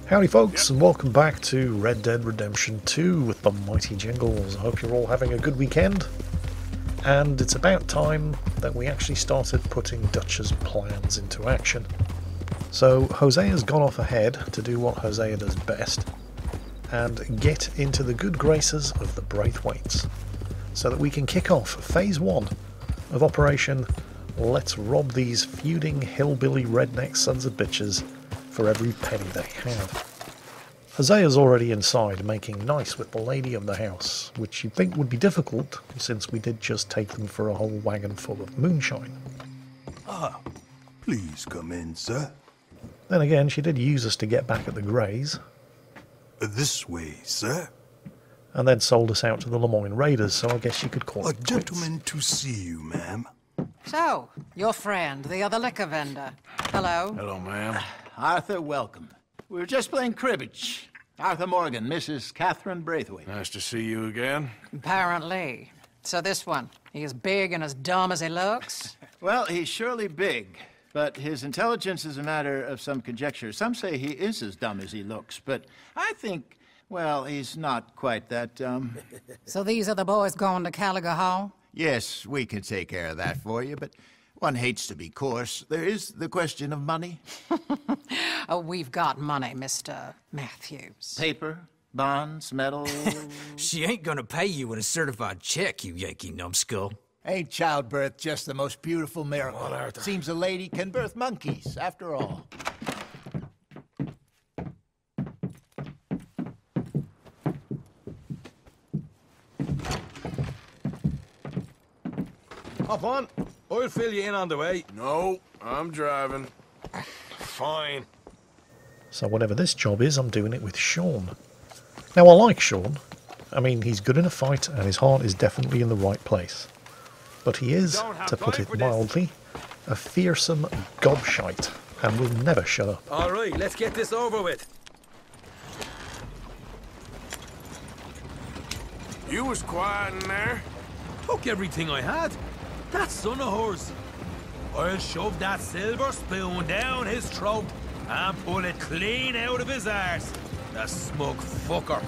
Howdy folks, and welcome back to Red Dead Redemption 2 with the mighty Jingles. I hope you're all having a good weekend. And it's about time that we actually started putting Dutch's plans into action. So Hosea's gone off ahead to do what Hosea does best and get into the good graces of the Braithwaites, so that we can kick off Phase 1 of Operation Let's Rob These Feuding Hillbilly Redneck Sons of Bitches for every penny they have. Hosea's already inside, making nice with the lady of the house, which you'd think would be difficult, since we did just take them for a whole wagon full of moonshine. Ah, please come in, sir. Then again, she did use us to get back at the Greys, This way, sir. and then sold us out to the Lemoyne Raiders, so I guess you could call A it quits. gentleman to see you, ma'am. So, your friend, the other liquor vendor. Hello. Hello, ma'am. Arthur, welcome. We were just playing cribbage. Arthur Morgan, Mrs. Catherine Braithwaite. Nice to see you again. Apparently. So this one, he is big and as dumb as he looks? Well, he's surely big, but his intelligence is a matter of some conjecture. Some say he is as dumb as he looks, but I think, well, he's not quite that dumb. So these are the boys going to Caliga Hall? Yes, we can take care of that for you, but one hates to be coarse. There is the question of money. Oh, we've got money, Mr. Matthews. Paper, bonds, metal. She ain't gonna pay you with a certified check, you Yankee numbskull. Ain't childbirth just the most beautiful miracle? Come on, Arthur. Seems a lady can birth monkeys, after all. Hop on. I'll fill you in on the way. No, I'm driving. Fine. So whatever this job is, I'm doing it with Sean. Now I like Sean. I mean, he's good in a fight and his heart is definitely in the right place. But he is, to put it mildly, a fearsome gobshite and will never shut up. All right, let's get this over with. You was quiet in there. Took everything I had. That son of hers. I'll shove that silver spoon down his throat and pull it clean out of his arse. The smug fucker.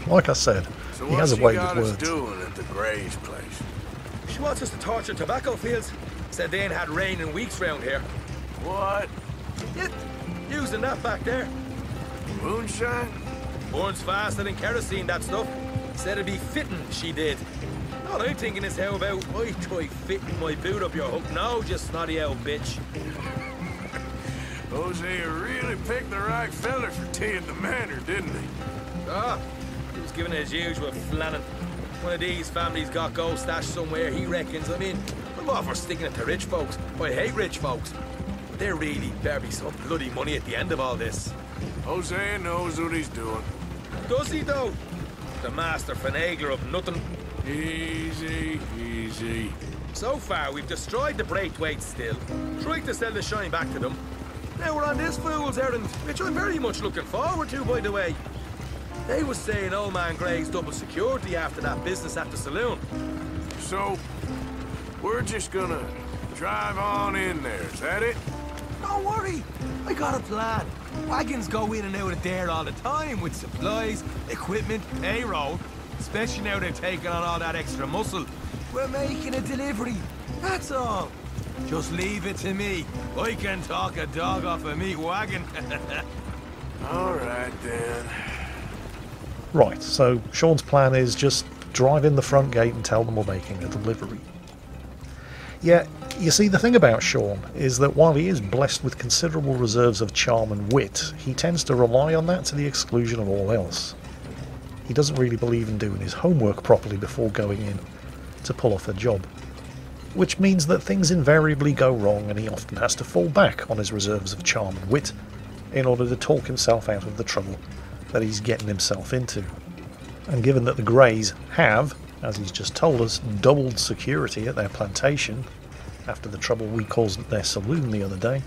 Like I said, So he what has a she way got with us words. doing at the Gray's place? She wants us to torture tobacco fields. Said they ain't had rain in weeks round here. What? Yeah, using that back there. Moonshine? Burns faster than kerosene, that stuff. Said it'd be fitting, she did. All I'm thinking is how about I try fitting my boot up your hook now, just snotty old bitch. Hosea really picked the right fella for teeing the manor, didn't he? Ah, he was giving it his usual flannin'. One of these families got gold stashed somewhere, he reckons. I mean, I'm all for sticking it to rich folks. I hate rich folks. But there really better be some bloody money at the end of all this. Hosea knows what he's doing. Does he, though? The master finagler of nothing. Easy, easy. So far, we've destroyed the Braithwaites still, tried to sell the shine back to them. Now we're on this fool's errand, which I'm very much looking forward to, by the way. They was saying old man Gray's double security after that business at the saloon. So, we're just gonna drive on in there, is that it? Don't worry, I got a plan. Wagons go in and out of there all the time with supplies, equipment, payroll. Especially now they've taken on all that extra muscle. We're making a delivery, that's all. Just leave it to me. I can talk a dog off a meat wagon. All right, then. Right, so Sean's plan is just drive in the front gate and tell them we're making a delivery. Yeah, you see, the thing about Sean is that while he is blessed with considerable reserves of charm and wit, he tends to rely on that to the exclusion of all else. He doesn't really believe in doing his homework properly before going in to pull off a job, which means that things invariably go wrong and he often has to fall back on his reserves of charm and wit in order to talk himself out of the trouble that he's getting himself into. And given that the Greys have, as he's just told us, doubled security at their plantation after the trouble we caused at their saloon the other day,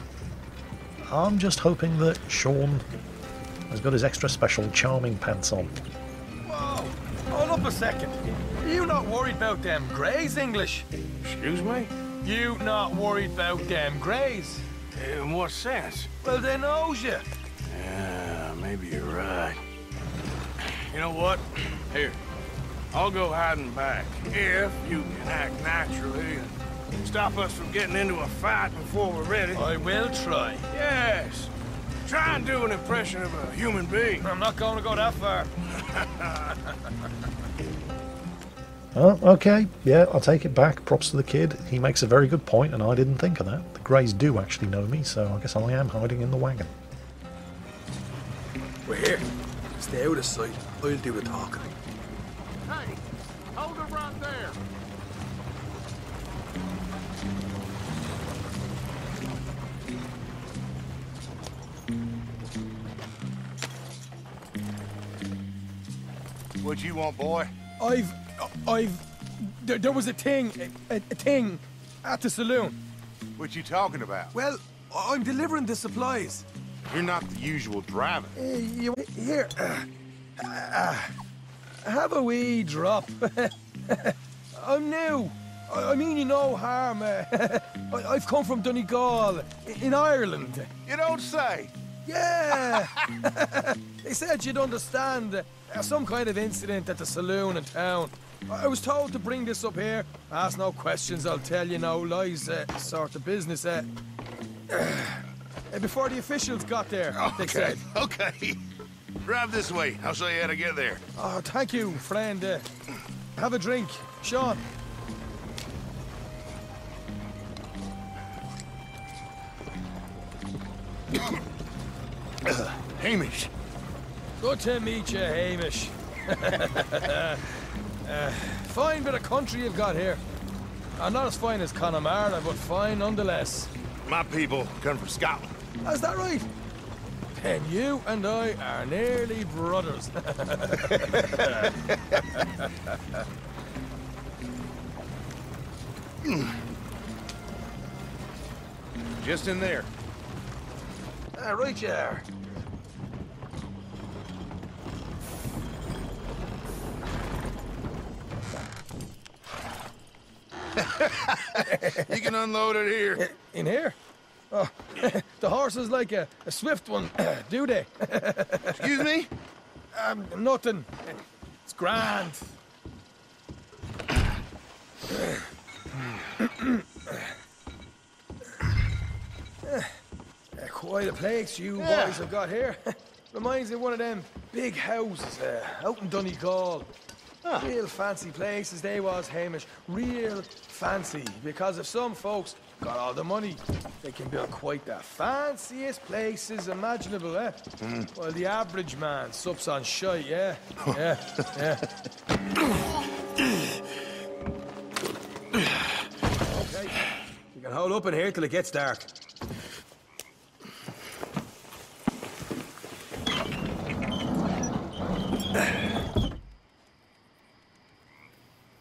I'm just hoping that Sean has got his extra special charming pants on. Whoa, hold up a second. Are you not worried about them Greys, English? Excuse me? You not worried about them Greys? In what sense? Well, they knows you. Yeah, maybe you're right. You know what? Here, I'll go hiding back. If you can act naturally and stop us from getting into a fight before we're ready. I will try. Yes. Try and do an impression of a human being. I'm not going to go that far. Oh, okay. Yeah, I'll take it back. Props to the kid. He makes a very good point, and I didn't think of that. The Greys do actually know me, so I guess I am hiding in the wagon. We're here. Stay out of sight. I'll do the talking. Hey, hold it right there. What you want, boy? There was a thing at the saloon. What you talking about? Well, I'm delivering the supplies. You're not the usual driver. Here, have a wee drop. I'm new. I mean you no harm. I've come from Donegal, in Ireland. You don't say. Yeah. They said you'd understand. Some kind of incident at the saloon in town. I was told to bring this up here. Ask no questions, I'll tell you no lies, sort of business. Before the officials got there, they said. Okay. Drive this way. I'll show you how to get there. Oh, thank you, friend. Have a drink. Sean. Hamish. Good to meet you, Hamish. Fine bit of country you've got here. Not as fine as Connemara, but fine nonetheless. My people come from Scotland. Is that right? Then you and I are nearly brothers. Just in there. Right you are. You can unload it here. In here? Oh, the horse is like a swift one, do they? Excuse me? Nothing. It's grand. Quite a place you boys have got here. Reminds me of one of them big houses out in Donegal. Real fancy places they was, Hamish. Real fancy. Because if some folks got all the money, they can build quite the fanciest places imaginable, eh? Well, the average man sups on shite, yeah? Yeah. Okay, you can hold up in here till it gets dark.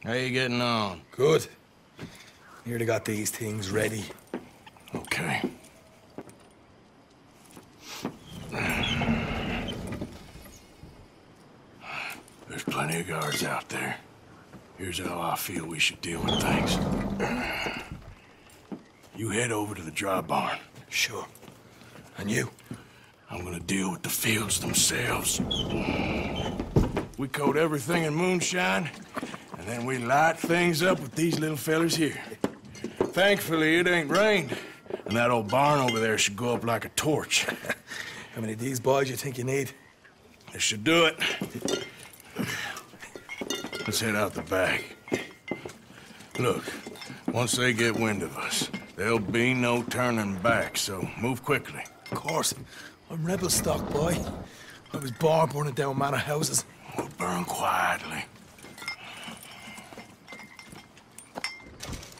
How you getting on? Good. Nearly got these things ready. Okay. There's plenty of guards out there. Here's how I feel we should deal with things. You head over to the dry barn. Sure. And you? I'm gonna deal with the fields themselves. We coat everything in moonshine, and then we light things up with these little fellers here. Thankfully, it ain't rained, and that old barn over there should go up like a torch. How many of these boys you think you need? This should do it. Let's head out the back. Look, once they get wind of us, there'll be no turning back, so move quickly. Of course. I'm rebel stock, boy. I was born burning down manor houses. We'll burn quietly.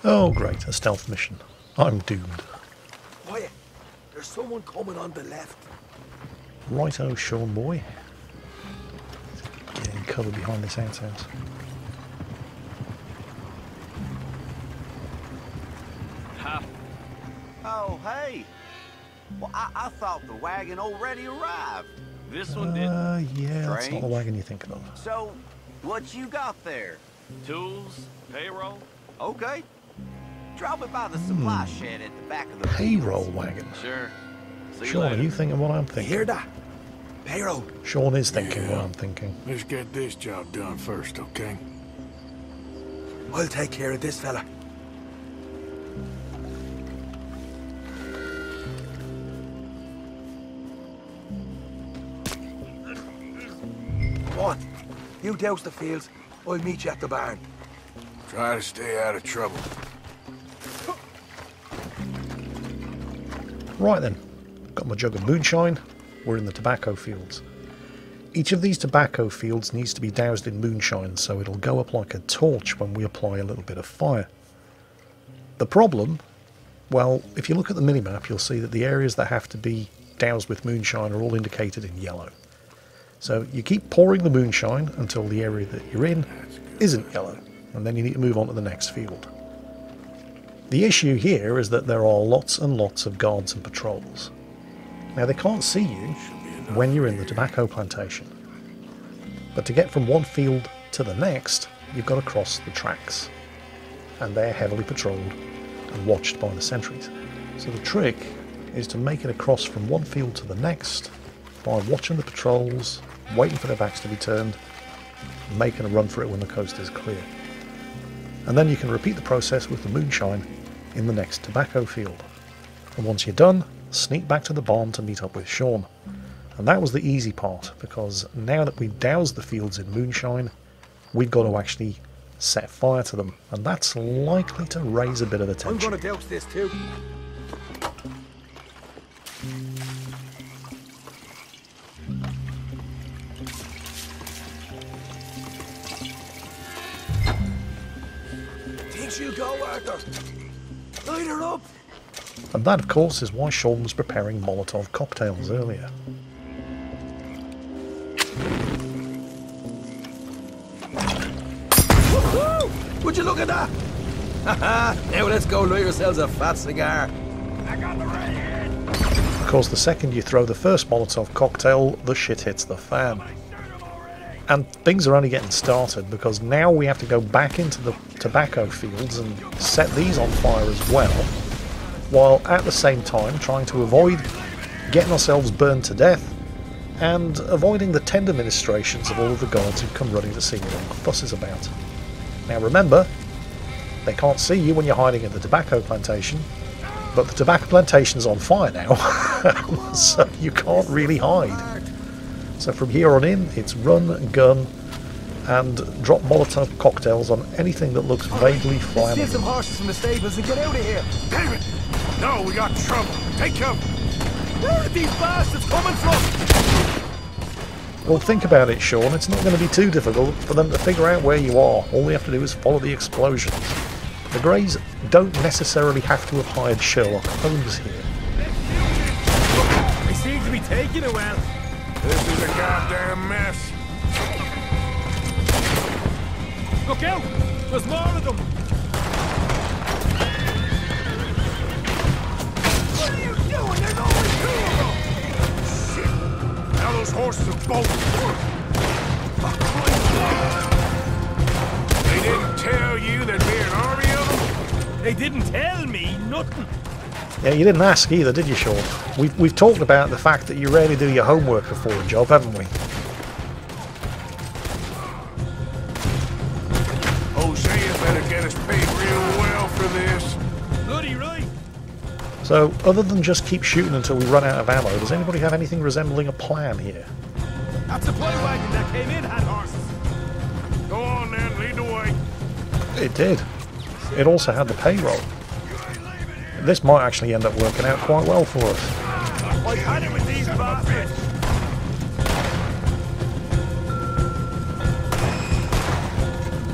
Oh, great. A stealth mission. I'm doomed. Quiet. There's someone coming on the left. Righto, Sean boy. Getting cover behind this outhouse. Oh, hey. Well, I thought the wagon already arrived. This one did. Yeah, that's not the wagon you're thinking of. So, what you got there? Tools, payroll. Okay. Drop it by the supply shed at the back of the Payroll fields. wagon. Sure. See you Sean, later. are you thinking what I'm thinking? Hear that? Payroll. Sean is thinking what I'm thinking. Let's get this job done first, okay? I'll take care of this fella. Come on. You douse the fields. I'll meet you at the barn. Try to stay out of trouble. Right then, got my jug of moonshine. We're in the tobacco fields. Each of these tobacco fields needs to be doused in moonshine, so it'll go up like a torch when we apply a little bit of fire. The problem, well, if you look at the minimap, you'll see that the areas that have to be doused with moonshine are all indicated in yellow. So you keep pouring the moonshine until the area that you're in isn't yellow, and then you need to move on to the next field. The issue here is that there are lots and lots of guards and patrols. Now they can't see you when you're in the tobacco plantation, but to get from one field to the next, you've got to cross the tracks, and they're heavily patrolled and watched by the sentries. So the trick is to make it across from one field to the next by watching the patrols, waiting for their backs to be turned, and making a run for it when the coast is clear. And then you can repeat the process with the moonshine in the next tobacco field. And once you're done, sneak back to the barn to meet up with Sean. And that was the easy part, because now that we've doused the fields in moonshine, we've got to actually set fire to them, and that's likely to raise a bit of attention. I'm gonna douse this too. Think she'll go, Arthur? Light her up. And that, of course, is why Sean was preparing Molotov cocktails earlier. Woohoo! Would you look at that? Haha! Now let's go light ourselves a fat cigar. I got the right hand. Of course, the second you throw the first Molotov cocktail, the shit hits the fan. And things are only getting started, because now we have to go back into the tobacco fields and set these on fire as well, while at the same time trying to avoid getting ourselves burned to death and avoiding the tender ministrations of all of the guards who come running to see what all the fuss is about. Now remember, they can't see you when you're hiding in the tobacco plantation, but the tobacco plantation's on fire now, so you can't really hide. So from here on in, it's run, gun, and drop Molotov cocktails on anything that looks vaguely flammable. Steal some horses from the stables and get out of here. Damn it! No, we got trouble. Take cover. Where are these bastards coming from? Well, think about it, Sean. It's not going to be too difficult for them to figure out where you are. All they have to do is follow the explosions. The Greys don't necessarily have to have hired Sherlock Holmes here. They seem to be taking it well. This is a goddamn mess. Look out! There's more of them! What are you doing? There's only two of them! Shit! Now those horses are bolting. They didn't tell you there'd be an army of them? They didn't tell me nothing. Yeah, you didn't ask either, did you, Sean? We've talked about the fact that you rarely do your homework before a job, haven't we? Hosea better get us paid real well for this. Bloody right. So, other than just keep shooting until we run out of ammo, does anybody have anything resembling a plan here? That supply wagon that came in had horses. Go on then, lead the way. It did. It also had the payroll. This might actually end up working out quite well for us. I've had it with these bastards.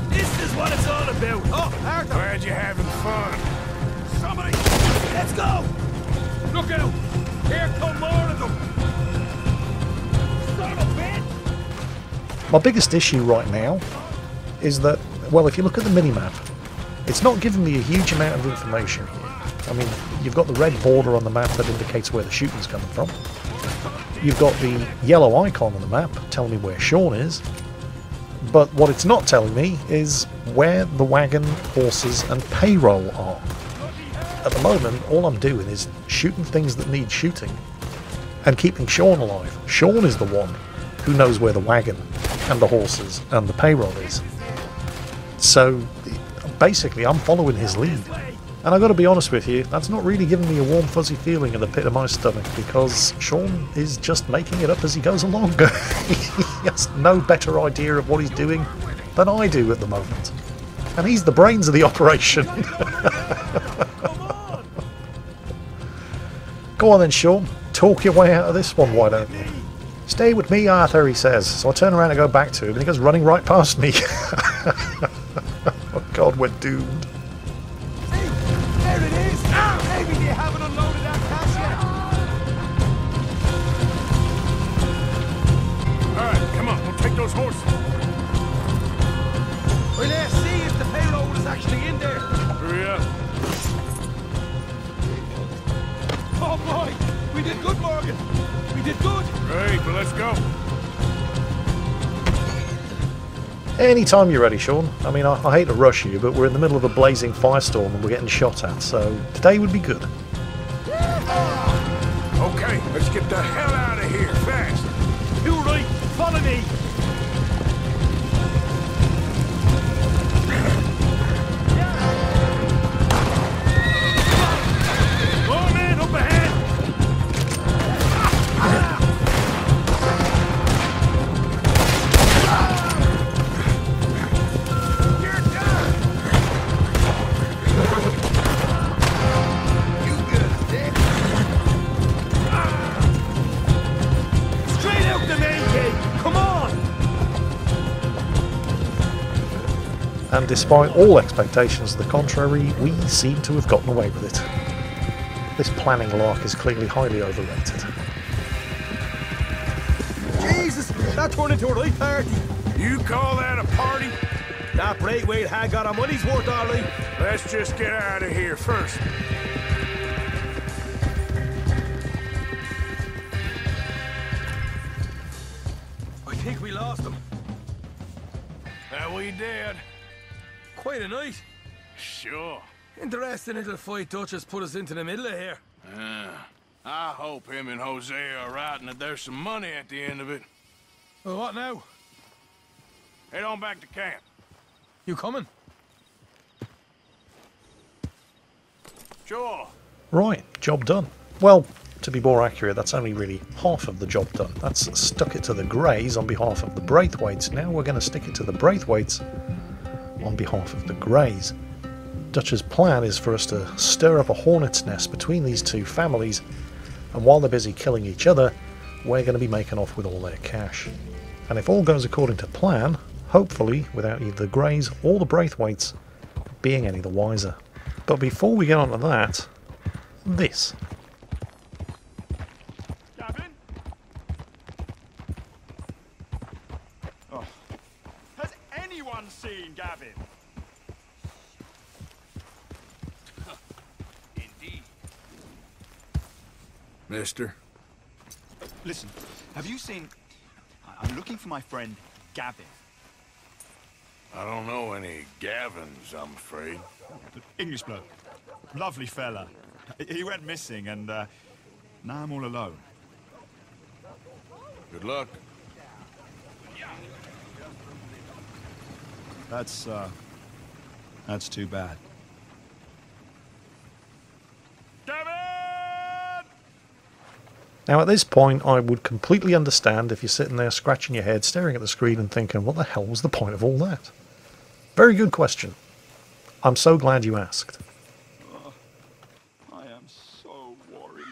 This is what it's all about. Oh, Arthur. Glad you're having fun. Somebody, let's go. Look out. Here come more of them. Son of a bitch. My biggest issue right now is that, well, if you look at the minimap, it's not giving me a huge amount of information here. I mean, you've got the red border on the map that indicates where the shooting's coming from. You've got the yellow icon on the map telling me where Sean is. But what it's not telling me is where the wagon, horses and payroll are. At the moment, all I'm doing is shooting things that need shooting and keeping Sean alive. Sean is the one who knows where the wagon and the horses and the payroll is. So basically I'm following his lead. And I've got to be honest with you, that's not really giving me a warm fuzzy feeling in the pit of my stomach, because Sean is just making it up as he goes along. He has no better idea of what he's doing than I do at the moment. And he's the brains of the operation. Go on then, Sean. Talk your way out of this one, why don't you? Stay with me, Arthur, he says. So I turn around and go back to him, and he goes running right past me. Oh God, we're doomed. There it is! Maybe they haven't unloaded that cash yet. Alright, come on, we'll take those horses. Well, let's see if the payroll is actually in there. Hurry up. Oh boy! We did good, Morgan! We did good! Great, well, let's go. Anytime you're ready, Sean. I mean, I hate to rush you, but we're in the middle of a blazing firestorm and we're getting shot at, so today would be good. Okay, let's get the hell out of here, fast. You right, follow me! Oh man, up ahead! Straight out the main gate! Come on! And despite all expectations to the contrary, we seem to have gotten away with it. This planning lark is clearly highly overrated. Jesus! That turned into a right party! You call that a party? That Braithwaite had got our money's worth, all right. Let's just get out of here first. I think we lost them. That we did. Quite a night. Sure. Interesting little fight Duchess put us into the middle of here. I hope him and Jose are right and that there's some money at the end of it. Well, what now? Head on back to camp. You coming? Sure. Right, job done. Well, to be more accurate, that's only really half of the job done. That's stuck it to the Greys on behalf of the Braithwaites. Now we're going to stick it to the Braithwaites on behalf of the Greys. Dutch's plan is for us to stir up a hornet's nest between these two families, and while they're busy killing each other, we're going to be making off with all their cash. And if all goes according to plan, hopefully without either the Greys or the Braithwaites being any the wiser. But before we get on to that, this. Gavin? Oh. Has anyone seen Gavin? Indeed. Mister? Listen, have you seen... I'm looking for my friend, Gavin. I don't know any Gavins, I'm afraid. English bloke. Lovely fella. He went missing and now I'm all alone. Good luck. That's too bad. Gavin! Now at this point I would completely understand if you're sitting there scratching your head, staring at the screen and thinking, what the hell was the point of all that? Very good question. I'm so glad you asked. I am so worried.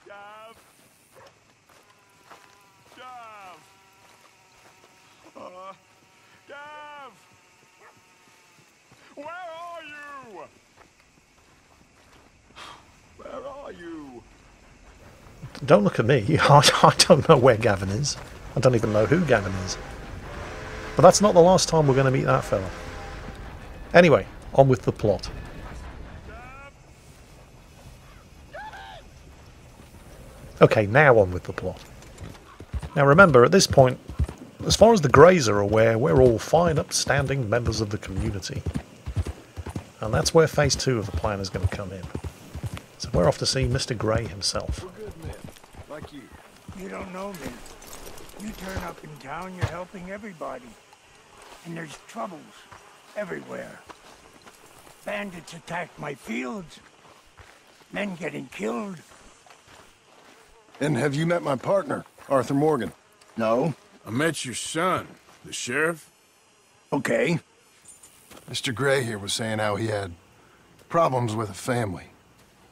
Gav! Gav! Gav! Where are you? Where are you? Don't look at me. I don't know where Gavin is. I don't even know who Gavin is. But that's not the last time we're going to meet that fella. Anyway, on with the plot. Okay, now on with the plot. Now remember, at this point, as far as the Greys are aware, we're all fine, upstanding members of the community. And that's where phase 2 of the plan is going to come in. So we're off to see Mr. Grey himself. We're good men, like you. You don't know me. You turn up in town, you're helping everybody. And there's troubles everywhere. Bandits attack my fields. Men getting killed. And have you met my partner, Arthur Morgan? No? I met your son, the sheriff. Okay. Mr. Gray here was saying how he had problems with a family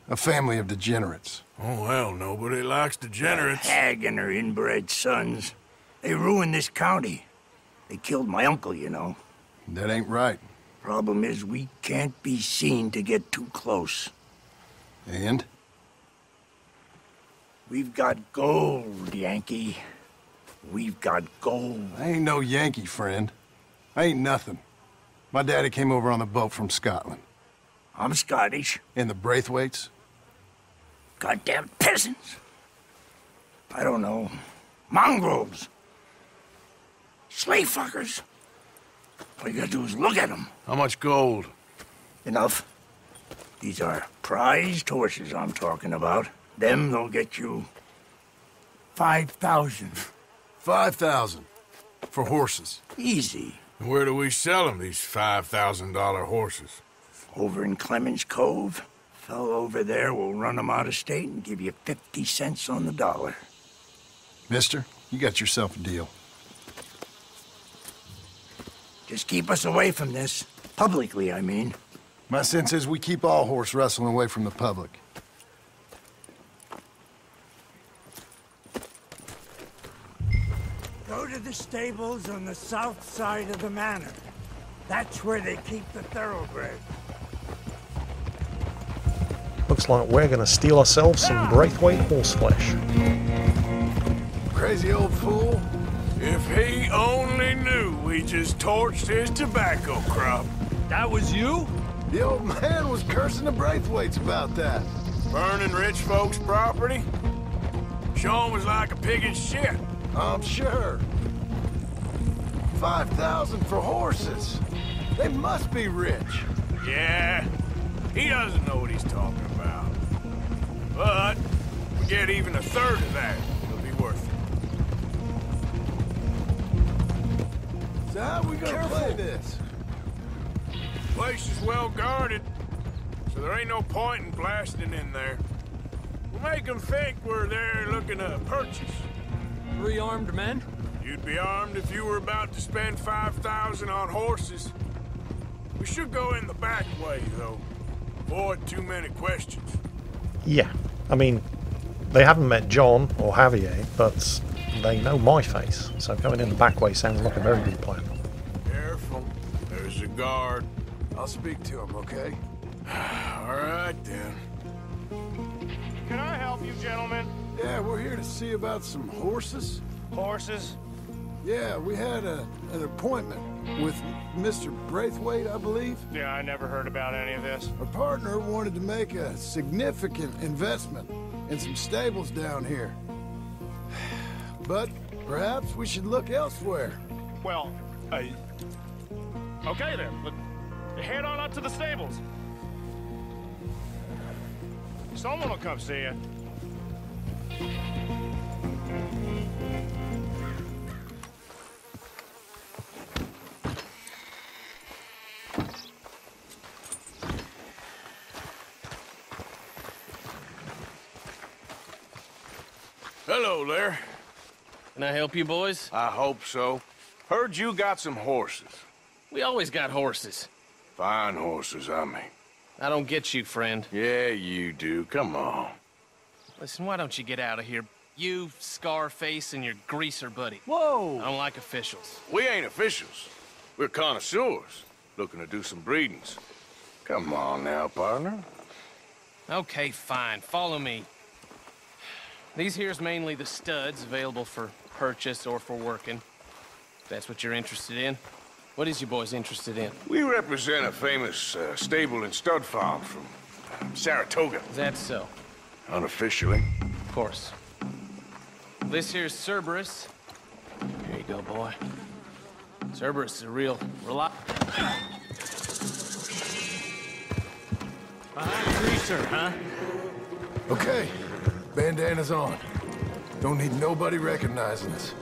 of degenerates. Oh, well, nobody likes degenerates. Hag and her inbred sons. They ruined this county. They killed my uncle, you know. That ain't right. Problem is, we can't be seen to get too close. And? We've got gold, Yankee. We've got gold. I ain't no Yankee, friend. I ain't nothing. My daddy came over on the boat from Scotland. I'm Scottish. And the Braithwaites? Goddamn peasants. I don't know. Mongrels. Slave fuckers. All you gotta do is look at them. How much gold? Enough. These are prized horses I'm talking about. Them, they'll get you 5,000. 5,000 for horses. Easy. Where do we sell them, these $5,000 horses? Over in Clemens Cove. Fellow over there will run them out of state and give you 50 cents on the dollar. Mister, you got yourself a deal. Just keep us away from this. Publicly, I mean. My sense is we keep all horse rustling away from the public. Go to the stables on the south side of the manor. That's where they keep the thoroughbred. Looks like we're going to steal ourselves some Braithwaite horseflesh. Crazy old fool. If he only knew we just torched his tobacco crop. That was you? The old man was cursing the Braithwaites about that. Burning rich folks' property? Sean was like a pig in shit. I'm sure. 5,000 for horses. They must be rich. Yeah, he doesn't know what he's talking about. But if we get even a third of that, it'll be worth it. So how we gonna play this? Place is well guarded, so there ain't no point in blasting in there. We'll make them think we're there looking to purchase. 3 armed men? You'd be armed if you were about to spend 5,000 on horses. We should go in the back way, though. Avoid too many questions. Yeah, I mean, they haven't met John or Javier, but they know my face, so going in the back way sounds like a very good plan. Careful. There's a guard. I'll speak to him, okay? All right, then. Can I help you, gentlemen? Yeah, we're here to see about some horses. Horses? Yeah, we had an appointment with Mr. Braithwaite, I believe. Yeah, I never heard about any of this. Our partner wanted to make a significant investment in some stables down here. But perhaps we should look elsewhere. Well, okay then. Head on up to the stables. Someone will come see you. Hello there. Can I help you, boys? I hope so. Heard you got some horses. We always got horses. Fine horses, I mean. I don't get you, friend. Yeah, you do. Come on. Listen, why don't you get out of here? You, Scarface, and your greaser buddy. Whoa! I don't like officials. We ain't officials. We're connoisseurs, looking to do some breedings. Come on now, partner. Okay, fine. Follow me. These here's mainly the studs available for purchase or for working. If that's what you're interested in. What is you boys interested in? We represent a famous stable and stud farm from Saratoga. Is that so? Unofficially. Of course. This here's Cerberus. Here you go, boy. Cerberus is a real Greaser, huh? Okay, bandana's on. Don't need nobody recognizing us.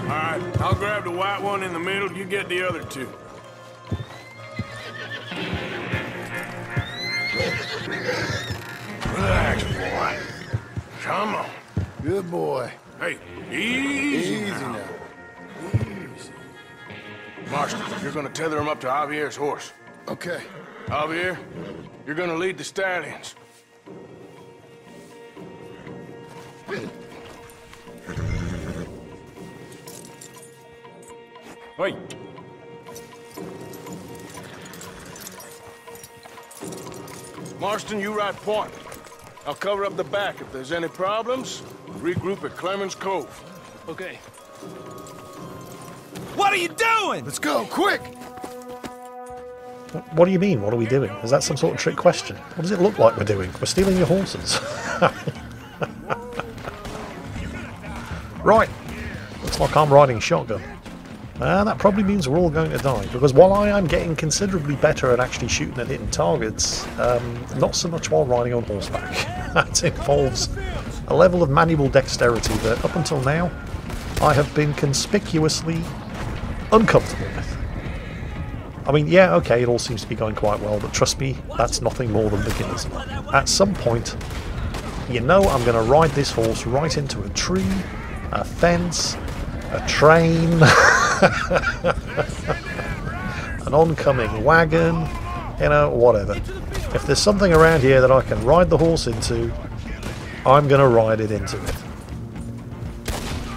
All right, I'll grab the white one in the middle. You get the other two. Relax, boy. Come on. Good boy. Hey, easy now. Easy. Marshal, you're gonna tether him up to Javier's horse. Okay. Javier, you're gonna lead the stallions. Wait. Marston, you ride point. I'll cover up the back. If there's any problems, regroup at Clemens Cove. Okay. What are you doing? Let's go, quick! What do you mean, what are we doing? Is that some sort of trick question? What does it look like we're doing? We're stealing your horses. Right. Looks like I'm riding shotgun. That probably means we're all going to die, because while I am getting considerably better at actually shooting and hitting targets, not so much while riding on horseback. That involves a level of manual dexterity that, up until now, I have been conspicuously uncomfortable with. I mean, yeah, okay, it all seems to be going quite well, but trust me, that's nothing more than beginners. At some point, you know I'm going to ride this horse right into a tree, a fence, a train, an oncoming wagon, you know, whatever. If there's something around here that I can ride the horse into, I'm going to ride it into it.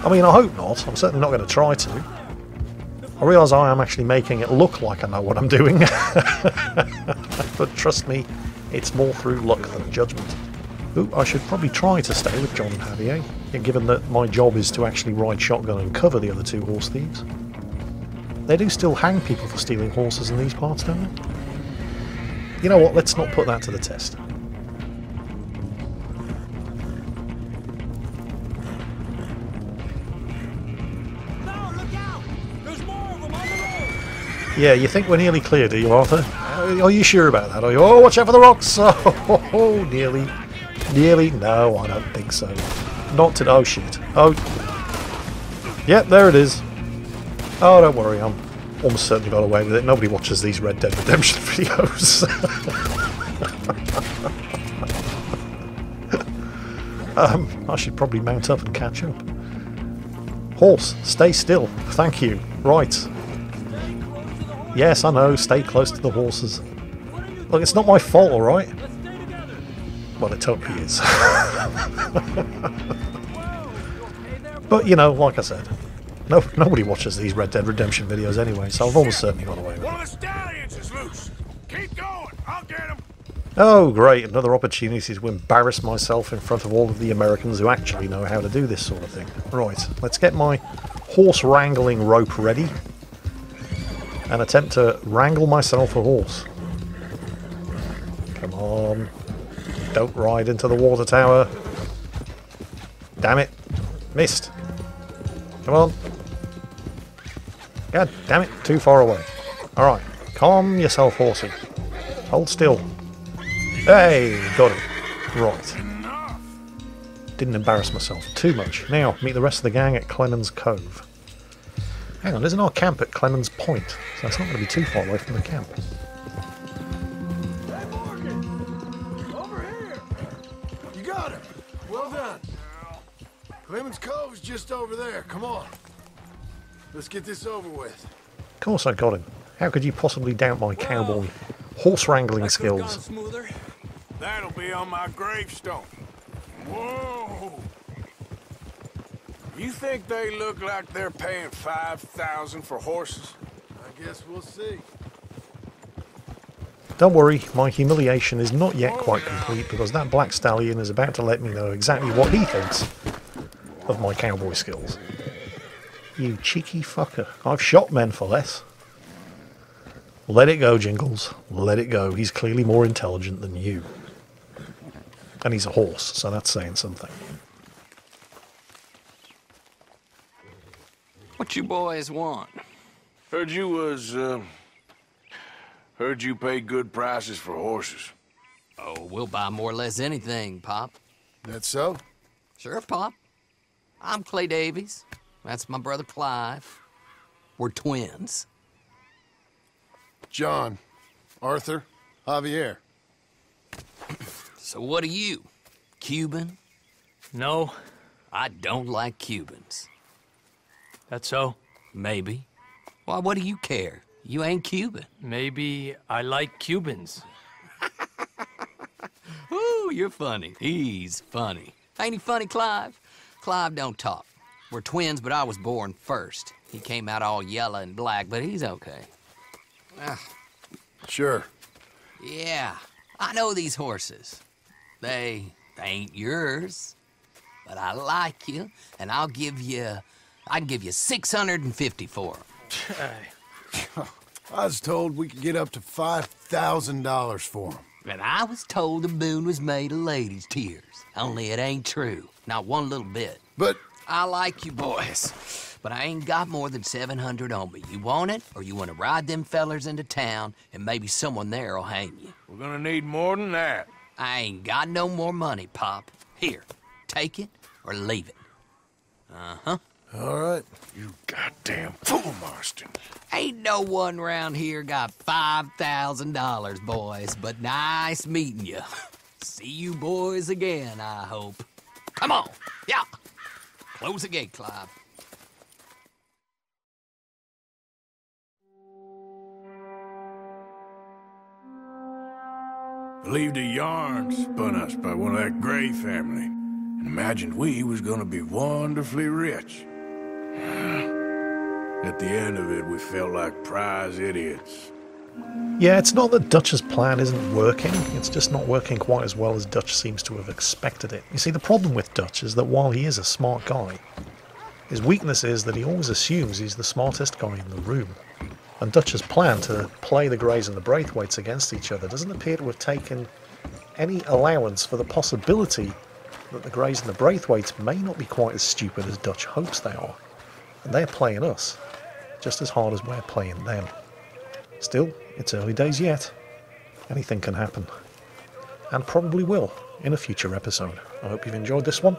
I mean, I hope not. I'm certainly not going to try to. I realise I am actually making it look like I know what I'm doing. But trust me, it's more through luck than judgment. Ooh, I should probably try to stay with John and Javier, given that my job is to actually ride shotgun and cover the other two horse thieves. They do still hang people for stealing horses in these parts, don't they? You know what, let's not put that to the test. Yeah, you think we're nearly clear, do you, Arthur? Are you sure about that? Are you? Oh, watch out for the rocks! Oh, nearly. Nearly? No, I don't think so. Not to... Oh, shit. Oh. Yep, there it is. Oh, don't worry, I'm almost certainly got away with it. Nobody watches these Red Dead Redemption videos. I should probably mount up and catch up. Horse, stay still. Thank you. Right. Yes, I know, stay close to the horses. Look, it's not my fault, alright? Well, it totally is. But, you know, like I said, nobody watches these Red Dead Redemption videos anyway, so I've almost certainly got away with it. One of the stallions is loose. Keep going. I'll get him. Oh, great, another opportunity to embarrass myself in front of all of the Americans who actually know how to do this sort of thing. Right, let's get my horse wrangling rope ready and attempt to wrangle myself a horse. Come on. Don't ride into the water tower. Damn it. Missed. Come on. God damn it, too far away. Alright, calm yourself, horsey. Hold still. Hey, got it. Right. Didn't embarrass myself too much. Now, meet the rest of the gang at Clemens Cove. Hang on, isn't our camp at Clemens Point? So that's not going to be too far away from the camp. Over here. You got him. Well done. Clemens Cove's just over there. Come on. Let's get this over with. Of course I got him. How could you possibly doubt my cowboy horse wrangling skills? That'll be on my gravestone. Whoa! You think they look like they're paying $5,000 for horses? I guess we'll see. Don't worry, my humiliation is not yet quite complete because that black stallion is about to let me know exactly what he thinks of my cowboy skills. You cheeky fucker. I've shot men for less. Let it go, Jingles. Let it go. He's clearly more intelligent than you. And he's a horse, so that's saying something. What you boys want? Heard you pay good prices for horses. Oh, we'll buy more or less anything, Pop. That so? Sure, Pop. I'm Clay Davies. That's my brother Clive. We're twins. John, Arthur, Javier. So what are you? Cuban? No. I don't like Cubans. That so? Maybe. Why, what do you care? You ain't Cuban. Maybe I like Cubans. Ooh, you're funny. He's funny. Ain't he funny, Clive? Clive don't talk. We're twins, but I was born first. He came out all yellow and black, but he's okay. Sure. Yeah, I know these horses. They ain't yours, but I like you, and I can give you 650 for them. I was told we could get up to $5,000 for them. And I was told the moon was made of ladies' tears. Only it ain't true. Not one little bit. But I like you boys, but I ain't got more than 700 on me. You want it, or you want to ride them fellers into town, and maybe someone there'll hang you? We're gonna need more than that. I ain't got no more money, Pop. Here, take it or leave it. Uh-huh. All right. You goddamn fool, Marston. Ain't no one round here got $5,000, boys, but nice meeting you. See you boys again, I hope. Come on, yeah. Close the gate, Clive. Believed a yarn spun us by one of that Gray family, and imagined we was gonna be wonderfully rich. At the end of it, we felt like prize idiots. Yeah, it's not that Dutch's plan isn't working, it's just not working quite as well as Dutch seems to have expected it. You see, the problem with Dutch is that while he is a smart guy, his weakness is that he always assumes he's the smartest guy in the room. And Dutch's plan to play the Greys and the Braithwaites against each other doesn't appear to have taken any allowance for the possibility that the Greys and the Braithwaites may not be quite as stupid as Dutch hopes they are. And they're playing us just as hard as we're playing them. Still, it's early days yet. Anything can happen. And probably will in a future episode. I hope you've enjoyed this one.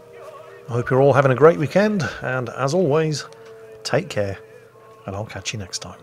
I hope you're all having a great weekend, and as always, take care, and I'll catch you next time.